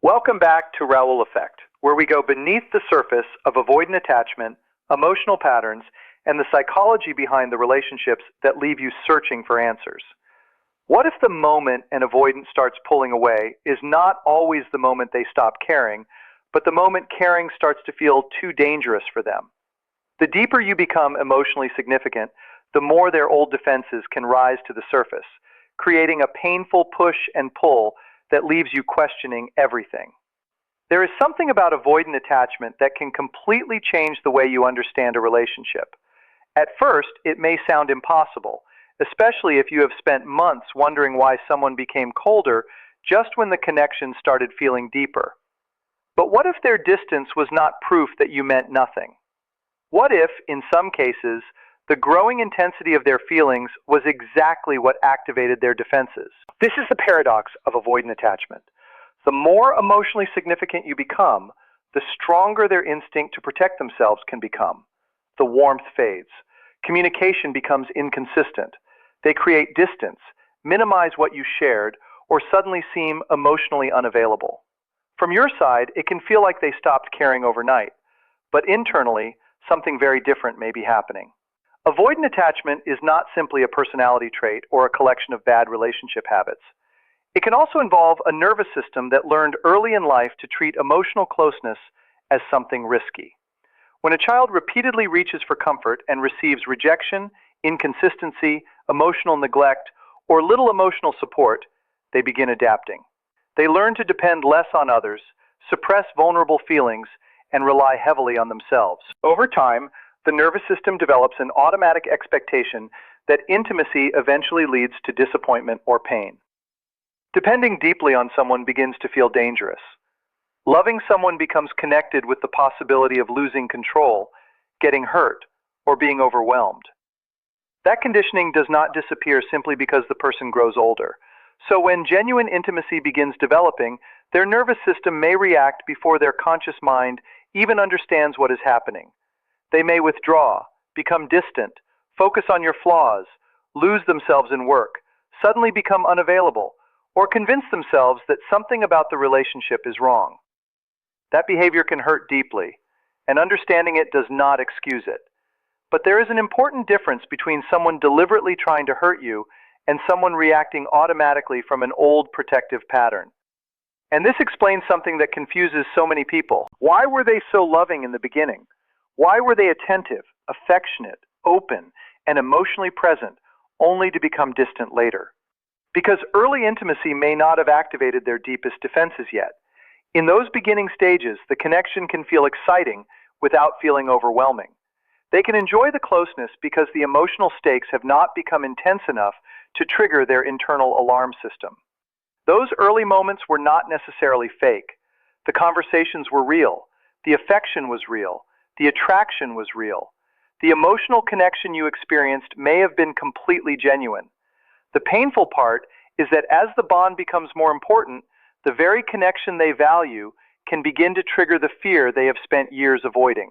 Welcome back to Raul Effect, where we go beneath the surface of avoidant attachment, emotional patterns, and the psychology behind the relationships that leave you searching for answers. What if the moment an avoidant starts pulling away is not always the moment they stop caring, but the moment caring starts to feel too dangerous for them? The deeper you become emotionally significant, the more their old defenses can rise to the surface, creating a painful push and pull that leaves you questioning everything. There is something about avoidant attachment that can completely change the way you understand a relationship. At first, it may sound impossible, especially if you have spent months wondering why someone became colder just when the connection started feeling deeper. But what if their distance was not proof that you meant nothing? What if, in some cases, the growing intensity of their feelings was exactly what activated their defenses? This is the paradox of avoidant attachment. The more emotionally significant you become, the stronger their instinct to protect themselves can become. The warmth fades. Communication becomes inconsistent. They create distance, minimize what you shared, or suddenly seem emotionally unavailable. From your side, it can feel like they stopped caring overnight, but internally, something very different may be happening. Avoidant attachment is not simply a personality trait or a collection of bad relationship habits. It can also involve a nervous system that learned early in life to treat emotional closeness as something risky. When a child repeatedly reaches for comfort and receives rejection, inconsistency, emotional neglect, or little emotional support, they begin adapting. They learn to depend less on others, suppress vulnerable feelings, and rely heavily on themselves. Over time, the nervous system develops an automatic expectation that intimacy eventually leads to disappointment or pain. Depending deeply on someone begins to feel dangerous. Loving someone becomes connected with the possibility of losing control, getting hurt, or being overwhelmed. That conditioning does not disappear simply because the person grows older. So when genuine intimacy begins developing, their nervous system may react before their conscious mind even understands what is happening. They may withdraw, become distant, focus on your flaws, lose themselves in work, suddenly become unavailable, or convince themselves that something about the relationship is wrong. That behavior can hurt deeply, and understanding it does not excuse it. But there is an important difference between someone deliberately trying to hurt you and someone reacting automatically from an old protective pattern. And this explains something that confuses so many people. Why were they so loving in the beginning? Why were they attentive, affectionate, open, and emotionally present, only to become distant later? Because early intimacy may not have activated their deepest defenses yet. In those beginning stages, the connection can feel exciting without feeling overwhelming. They can enjoy the closeness because the emotional stakes have not become intense enough to trigger their internal alarm system. Those early moments were not necessarily fake. The conversations were real. The affection was real. The attraction was real. The emotional connection you experienced may have been completely genuine. The painful part is that as the bond becomes more important, the very connection they value can begin to trigger the fear they have spent years avoiding.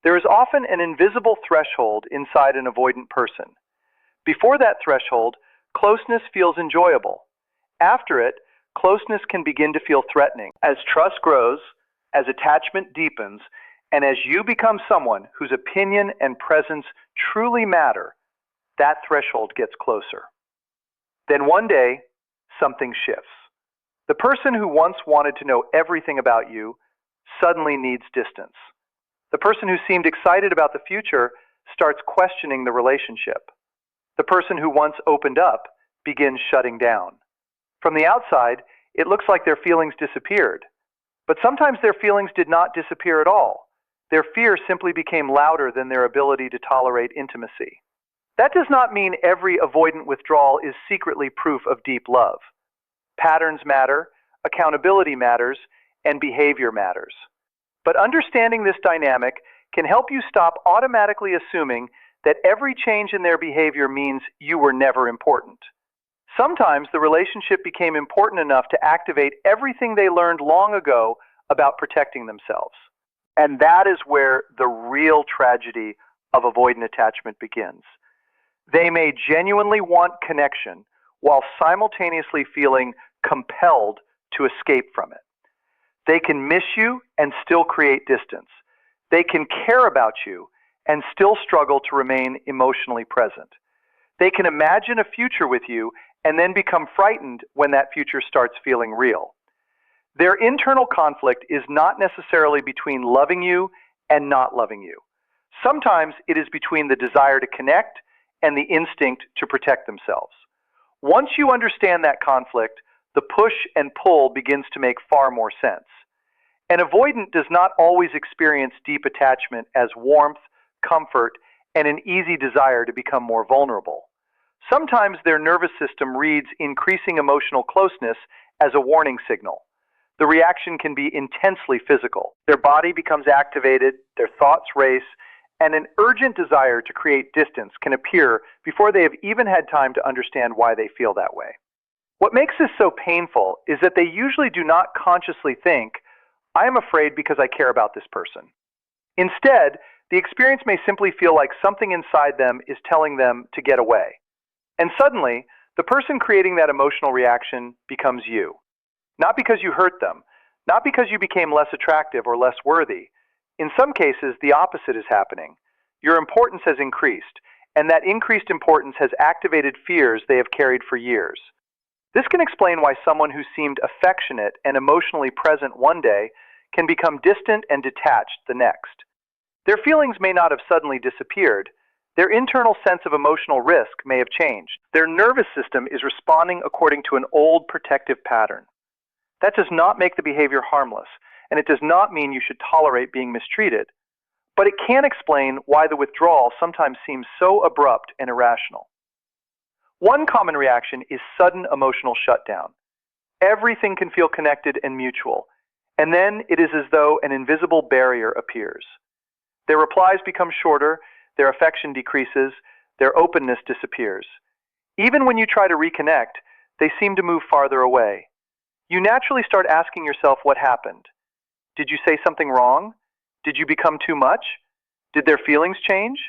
There is often an invisible threshold inside an avoidant person. Before that threshold, closeness feels enjoyable. After it, closeness can begin to feel threatening. As trust grows, as attachment deepens, and as you become someone whose opinion and presence truly matter, that threshold gets closer. Then one day, something shifts. The person who once wanted to know everything about you suddenly needs distance. The person who seemed excited about the future starts questioning the relationship. The person who once opened up begins shutting down. From the outside, it looks like their feelings disappeared. But sometimes their feelings did not disappear at all. Their fear simply became louder than their ability to tolerate intimacy. That does not mean every avoidant withdrawal is secretly proof of deep love. Patterns matter, accountability matters, and behavior matters. But understanding this dynamic can help you stop automatically assuming that every change in their behavior means you were never important. Sometimes the relationship became important enough to activate everything they learned long ago about protecting themselves. And that is where the real tragedy of avoidant attachment begins. They may genuinely want connection while simultaneously feeling compelled to escape from it. They can miss you and still create distance. They can care about you and still struggle to remain emotionally present. They can imagine a future with you and then become frightened when that future starts feeling real. Their internal conflict is not necessarily between loving you and not loving you. Sometimes it is between the desire to connect and the instinct to protect themselves. Once you understand that conflict, the push and pull begins to make far more sense. An avoidant does not always experience deep attachment as warmth, comfort, and an easy desire to become more vulnerable. Sometimes their nervous system reads increasing emotional closeness as a warning signal. The reaction can be intensely physical. Their body becomes activated, their thoughts race, and an urgent desire to create distance can appear before they have even had time to understand why they feel that way. What makes this so painful is that they usually do not consciously think, "I am afraid because I care about this person." Instead, the experience may simply feel like something inside them is telling them to get away. And suddenly, the person creating that emotional reaction becomes you. Not because you hurt them, not because you became less attractive or less worthy. In some cases, the opposite is happening. Your importance has increased, and that increased importance has activated fears they have carried for years. This can explain why someone who seemed affectionate and emotionally present one day can become distant and detached the next. Their feelings may not have suddenly disappeared. Their internal sense of emotional risk may have changed. Their nervous system is responding according to an old protective pattern. That does not make the behavior harmless, and it does not mean you should tolerate being mistreated. But it can explain why the withdrawal sometimes seems so abrupt and irrational. One common reaction is sudden emotional shutdown. Everything can feel connected and mutual, and then it is as though an invisible barrier appears. Their replies become shorter, their affection decreases, their openness disappears. Even when you try to reconnect, they seem to move farther away. You naturally start asking yourself what happened. Did you say something wrong? Did you become too much? Did their feelings change?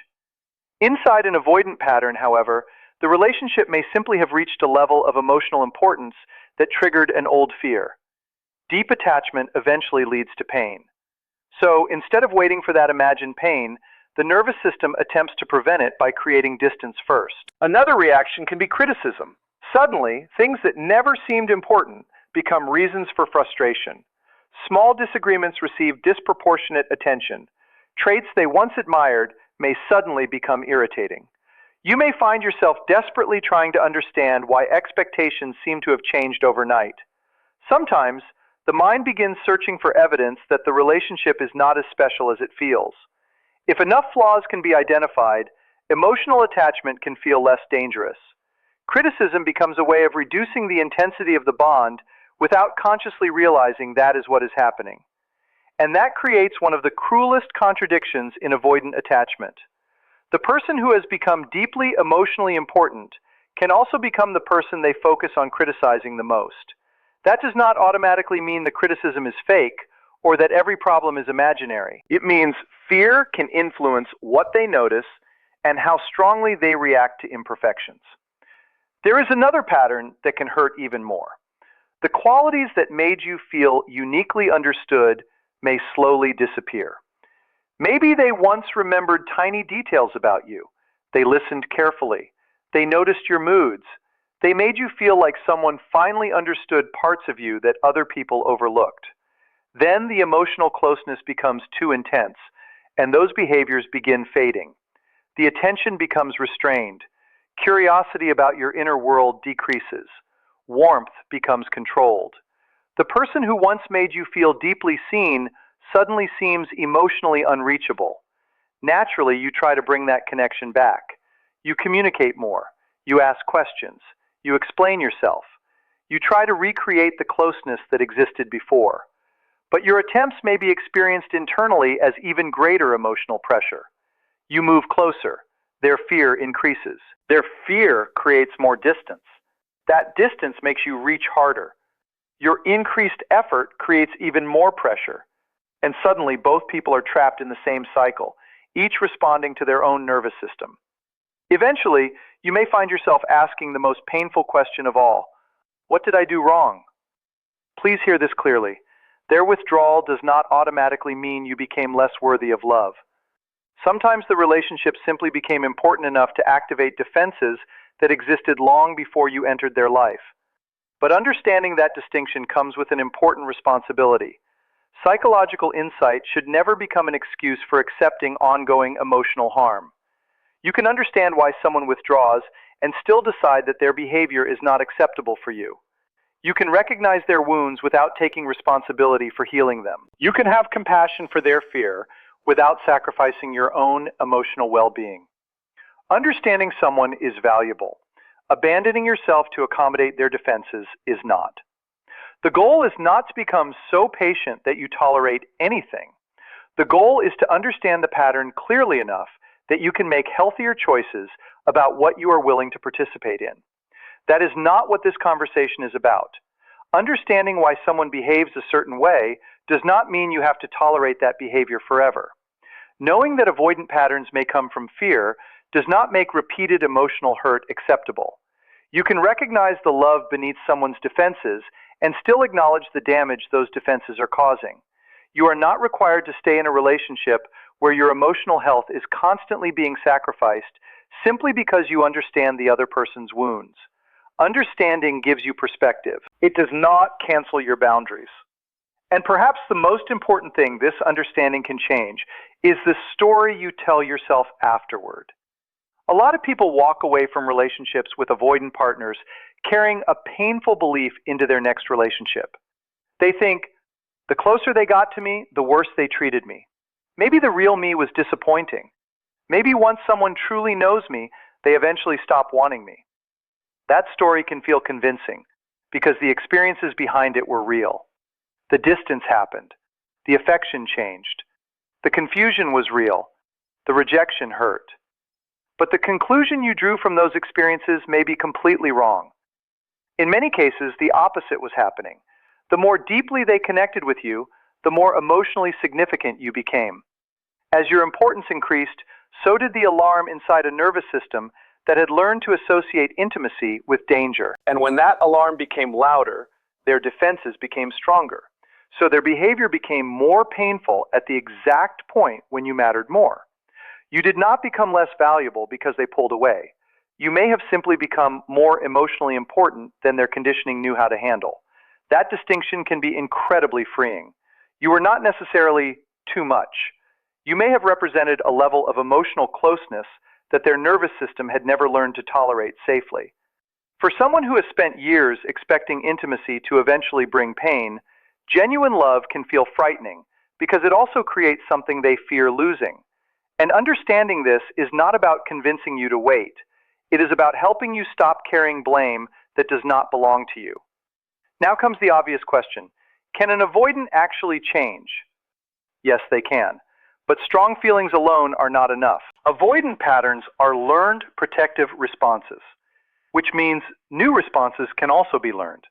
Inside an avoidant pattern, however, the relationship may simply have reached a level of emotional importance that triggered an old fear. Deep attachment eventually leads to pain. So instead of waiting for that imagined pain, the nervous system attempts to prevent it by creating distance first. Another reaction can be criticism. Suddenly, things that never seemed important become reasons for frustration. Small disagreements receive disproportionate attention. Traits they once admired may suddenly become irritating. You may find yourself desperately trying to understand why expectations seem to have changed overnight. Sometimes, the mind begins searching for evidence that the relationship is not as special as it feels. If enough flaws can be identified, emotional attachment can feel less dangerous. Criticism becomes a way of reducing the intensity of the bond without consciously realizing that is what is happening. And that creates one of the cruelest contradictions in avoidant attachment. The person who has become deeply emotionally important can also become the person they focus on criticizing the most. That does not automatically mean the criticism is fake or that every problem is imaginary. It means fear can influence what they notice and how strongly they react to imperfections. There is another pattern that can hurt even more. The qualities that made you feel uniquely understood may slowly disappear. Maybe they once remembered tiny details about you. They listened carefully. They noticed your moods. They made you feel like someone finally understood parts of you that other people overlooked. Then the emotional closeness becomes too intense, and those behaviors begin fading. The attention becomes restrained. Curiosity about your inner world decreases. Warmth becomes controlled. The person who once made you feel deeply seen suddenly seems emotionally unreachable. Naturally, you try to bring that connection back. You communicate more. You ask questions. You explain yourself. You try to recreate the closeness that existed before. But your attempts may be experienced internally as even greater emotional pressure. You move closer. Their fear increases. Their fear creates more distance. That distance makes you reach harder. Your increased effort creates even more pressure. And suddenly, both people are trapped in the same cycle, each responding to their own nervous system. Eventually, you may find yourself asking the most painful question of all: what did I do wrong? Please hear this clearly. Their withdrawal does not automatically mean you became less worthy of love. Sometimes the relationship simply became important enough to activate defenses that existed long before you entered their life. But understanding that distinction comes with an important responsibility. Psychological insight should never become an excuse for accepting ongoing emotional harm. You can understand why someone withdraws and still decide that their behavior is not acceptable for you. You can recognize their wounds without taking responsibility for healing them. You can have compassion for their fear without sacrificing your own emotional well-being. Understanding someone is valuable. Abandoning yourself to accommodate their defenses is not. The goal is not to become so patient that you tolerate anything. The goal is to understand the pattern clearly enough that you can make healthier choices about what you are willing to participate in. That is not what this conversation is about. Understanding why someone behaves a certain way does not mean you have to tolerate that behavior forever. Knowing that avoidant patterns may come from fear does not make repeated emotional hurt acceptable. You can recognize the love beneath someone's defenses and still acknowledge the damage those defenses are causing. You are not required to stay in a relationship where your emotional health is constantly being sacrificed simply because you understand the other person's wounds. Understanding gives you perspective. It does not cancel your boundaries. And perhaps the most important thing this understanding can change is the story you tell yourself afterward. A lot of people walk away from relationships with avoidant partners carrying a painful belief into their next relationship. They think, the closer they got to me, the worse they treated me. Maybe the real me was disappointing. Maybe once someone truly knows me, they eventually stop wanting me. That story can feel convincing because the experiences behind it were real. The distance happened. The affection changed. The confusion was real. The rejection hurt. But the conclusion you drew from those experiences may be completely wrong. In many cases, the opposite was happening. The more deeply they connected with you, the more emotionally significant you became. As your importance increased, so did the alarm inside a nervous system that had learned to associate intimacy with danger. And when that alarm became louder, their defenses became stronger. So their behavior became more painful at the exact point when you mattered more. You did not become less valuable because they pulled away. You may have simply become more emotionally important than their conditioning knew how to handle. That distinction can be incredibly freeing. You were not necessarily too much. You may have represented a level of emotional closeness that their nervous system had never learned to tolerate safely. For someone who has spent years expecting intimacy to eventually bring pain, genuine love can feel frightening because it also creates something they fear losing. And understanding this is not about convincing you to wait. It is about helping you stop carrying blame that does not belong to you. Now comes the obvious question. Can an avoidant actually change? Yes, they can. But strong feelings alone are not enough. Avoidant patterns are learned protective responses, which means new responses can also be learned.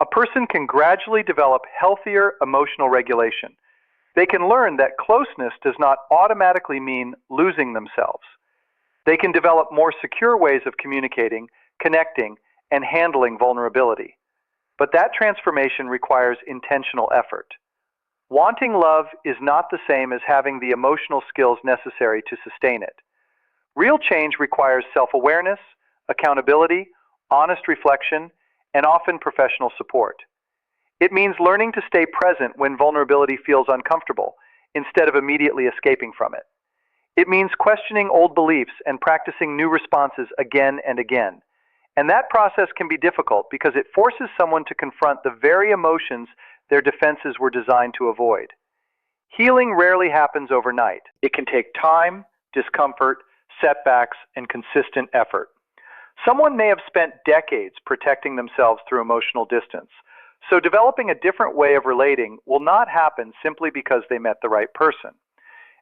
A person can gradually develop healthier emotional regulation. They can learn that closeness does not automatically mean losing themselves. They can develop more secure ways of communicating, connecting, and handling vulnerability. But that transformation requires intentional effort. Wanting love is not the same as having the emotional skills necessary to sustain it. Real change requires self-awareness, accountability, honest reflection, and often professional support. It means learning to stay present when vulnerability feels uncomfortable, instead of immediately escaping from it. It means questioning old beliefs and practicing new responses again and again. And that process can be difficult because it forces someone to confront the very emotions their defenses were designed to avoid. Healing rarely happens overnight. It can take time, discomfort, setbacks, and consistent effort. Someone may have spent decades protecting themselves through emotional distance, so developing a different way of relating will not happen simply because they met the right person.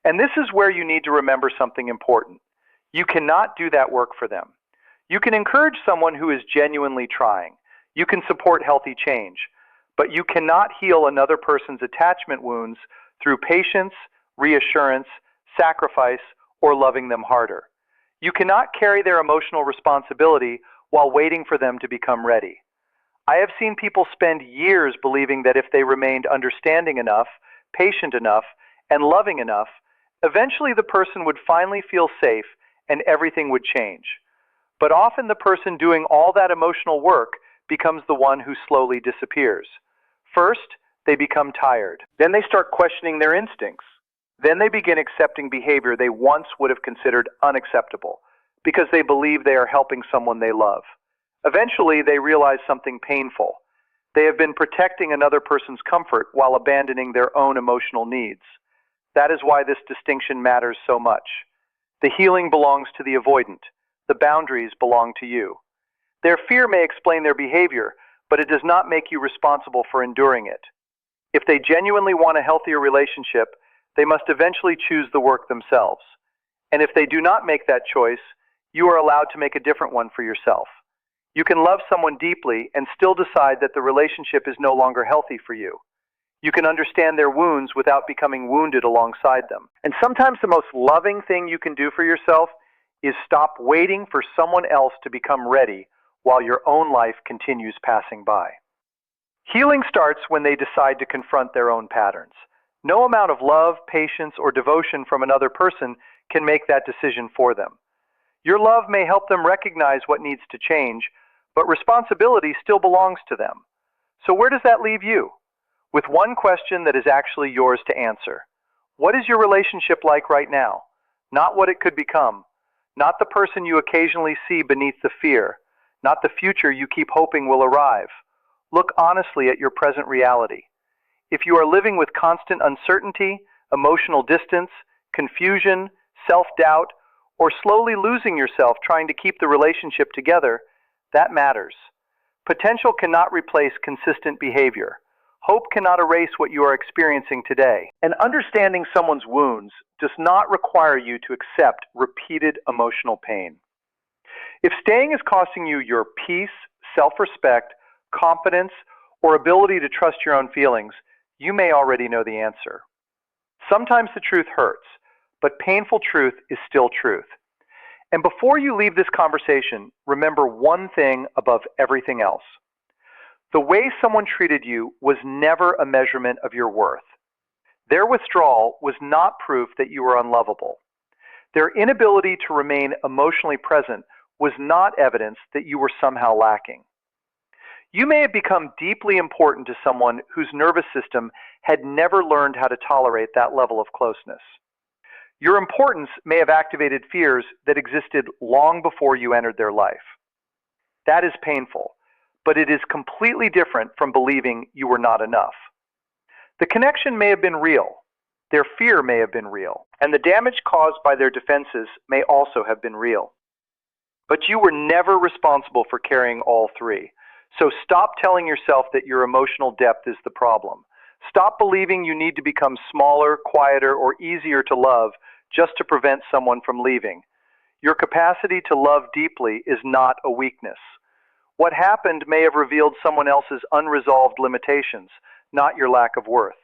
And this is where you need to remember something important. You cannot do that work for them. You can encourage someone who is genuinely trying. You can support healthy change, but you cannot heal another person's attachment wounds through patience, reassurance, sacrifice, or loving them harder. You cannot carry their emotional responsibility while waiting for them to become ready. I have seen people spend years believing that if they remained understanding enough, patient enough, and loving enough, eventually the person would finally feel safe and everything would change. But often the person doing all that emotional work becomes the one who slowly disappears. First, they become tired. Then they start questioning their instincts. Then they begin accepting behavior they once would have considered unacceptable because they believe they are helping someone they love. Eventually, they realize something painful. They have been protecting another person's comfort while abandoning their own emotional needs. That is why this distinction matters so much. The healing belongs to the avoidant. The boundaries belong to you. Their fear may explain their behavior, but it does not make you responsible for enduring it. If they genuinely want a healthier relationship, they must eventually choose the work themselves. And if they do not make that choice, you are allowed to make a different one for yourself. You can love someone deeply and still decide that the relationship is no longer healthy for you. You can understand their wounds without becoming wounded alongside them. And sometimes the most loving thing you can do for yourself is stop waiting for someone else to become ready while your own life continues passing by. Healing starts when they decide to confront their own patterns. No amount of love, patience, or devotion from another person can make that decision for them. Your love may help them recognize what needs to change, but responsibility still belongs to them. So where does that leave you? With one question that is actually yours to answer. What is your relationship like right now? Not what it could become. Not the person you occasionally see beneath the fear. Not the future you keep hoping will arrive. Look honestly at your present reality. If you are living with constant uncertainty, emotional distance, confusion, self-doubt, or slowly losing yourself trying to keep the relationship together, that matters. Potential cannot replace consistent behavior. Hope cannot erase what you are experiencing today. And understanding someone's wounds does not require you to accept repeated emotional pain. If staying is costing you your peace, self-respect, confidence, or ability to trust your own feelings, you may already know the answer. Sometimes the truth hurts, but painful truth is still truth. And before you leave this conversation, remember one thing above everything else. The way someone treated you was never a measurement of your worth. Their withdrawal was not proof that you were unlovable. Their inability to remain emotionally present was not evidence that you were somehow lacking. You may have become deeply important to someone whose nervous system had never learned how to tolerate that level of closeness. Your importance may have activated fears that existed long before you entered their life. That is painful, but it is completely different from believing you were not enough. The connection may have been real, their fear may have been real, and the damage caused by their defenses may also have been real. But you were never responsible for carrying all three. So stop telling yourself that your emotional depth is the problem. Stop believing you need to become smaller, quieter, or easier to love just to prevent someone from leaving. Your capacity to love deeply is not a weakness. What happened may have revealed someone else's unresolved limitations, not your lack of worth.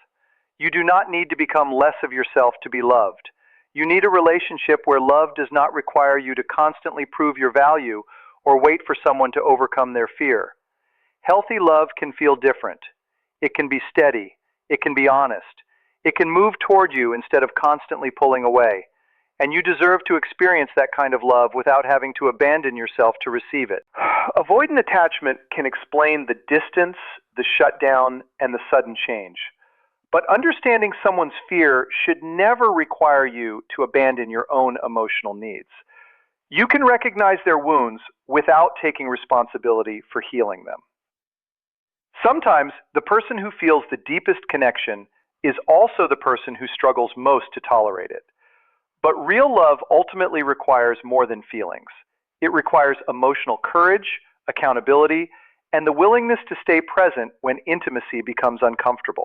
You do not need to become less of yourself to be loved. You need a relationship where love does not require you to constantly prove your value or wait for someone to overcome their fear. Healthy love can feel different. It can be steady. It can be honest. It can move toward you instead of constantly pulling away. And you deserve to experience that kind of love without having to abandon yourself to receive it. Avoidant attachment can explain the distance, the shutdown, and the sudden change. But understanding someone's fear should never require you to abandon your own emotional needs. You can recognize their wounds without taking responsibility for healing them. Sometimes the person who feels the deepest connection is also the person who struggles most to tolerate it. But real love ultimately requires more than feelings. It requires emotional courage, accountability, and the willingness to stay present when intimacy becomes uncomfortable.